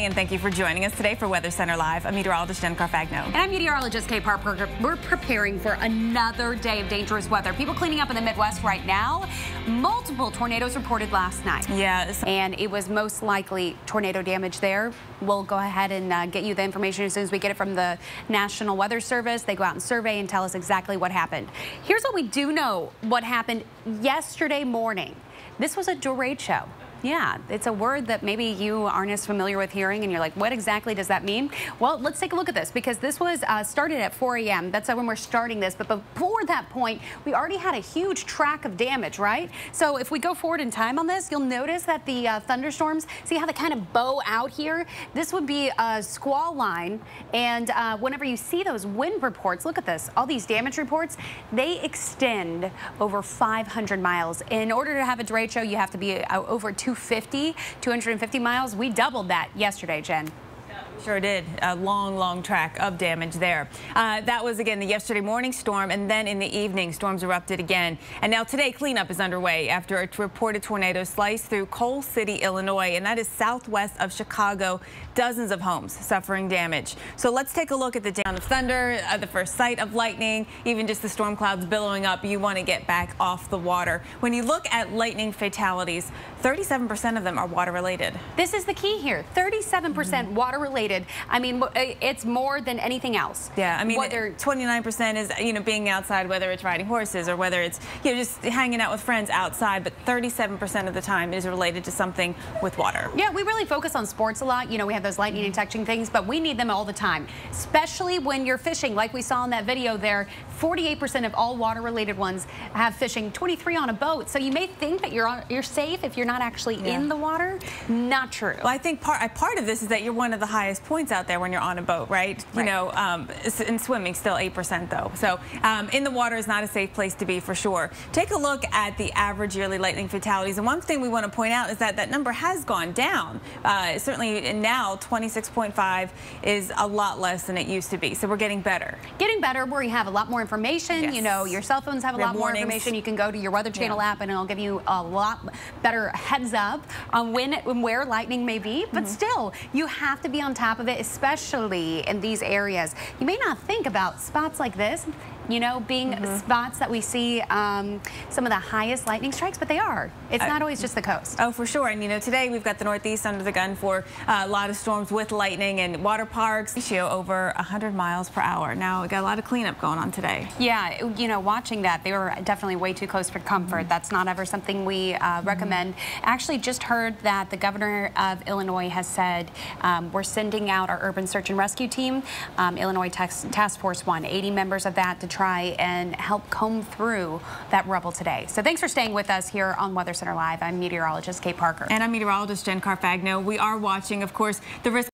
morning, and thank you for joining us today for Weather Center Live. I'm meteorologist Jen Carfagno. And I'm meteorologist Kait. We're preparing for another day of dangerous weather. People cleaning up in the Midwest right now. Multiple tornadoes reported last night. Yes. And it was most likely tornado damage there. We'll go ahead and get you the information as soon as we get it from the National Weather Service. They go out and survey and tell us exactly what happened. Here's what we do know what happened yesterday morning. This was a derecho. Yeah, it's a word that maybe you aren't as familiar with hearing, and you're like, what exactly does that mean? Well, let's take a look at this, because this was started at 4 a.m. That's when we're starting this. But before that point, we already had a huge track of damage, right? So if we go forward in time on this, you'll notice that the thunderstorms, see how they kind of bow out here? This would be a squall line. And whenever you see those wind reports, look at this, all these damage reports, they extend over 500 miles. In order to have a derecho, you have to be over 250 miles. We doubled that yesterday, Jen. Sure did. A long track of damage there. That was, again, the yesterday morning storm, and then in the evening, storms erupted again. And now today, cleanup is underway after a reported tornado sliced through Coal City, Illinois, and that is southwest of Chicago. Dozens of homes suffering damage. So let's take a look at the sound of thunder, the first sight of lightning, even just the storm clouds billowing up. You want to get back off the water. When you look at lightning fatalities, 37% of them are water related. This is the key here. 37% water related. I mean, it's more than anything else. Yeah, I mean, 29% is, being outside, whether it's riding horses or whether it's, just hanging out with friends outside. But 37% of the time is related to something with water. Yeah, we really focus on sports a lot. We have those lightning detection things, but we need them all the time, especially when you're fishing, like we saw in that video there. 48% of all water-related ones have fishing, 23 on a boat. So you may think that you're safe if you're not actually in the water. Not true. Well, I think part of this is that you're one of the highest points out there when you're on a boat, right? In swimming, still 8% though. So in the water is not a safe place to be, for sure. Take a look at the average yearly lightning fatalities, and one thing we want to point out is that that number has gone down. Certainly now 26.5 is a lot less than it used to be. So we're getting better. Getting better, where you have a lot more information. Yes. Your cell phones have a lot more information. You can go to your Weather Channel app, and it'll give you a lot better heads up on when and where lightning may be. But still, you have to be on top of it, especially in these areas. You may not think about spots like this, being spots that we see some of the highest lightning strikes, but they are. It's not always just the coast. Oh, for sure. And today we've got the Northeast under the gun for a lot of storms with lightning, and water parks ratio over 100 miles per hour. Now we got a lot of cleanup going on today. Yeah, watching that, they were definitely way too close for comfort. That's not ever something we recommend. Actually, just heard that the governor of Illinois has said we're sending out our urban search and rescue team, Illinois Task Force 1, 80 members of that, to try and help comb through that rubble today. So thanks for staying with us here on Weather Center Live. I'm meteorologist Kait Parker. And I'm meteorologist Jen Carfagno. We are watching, of course, the risk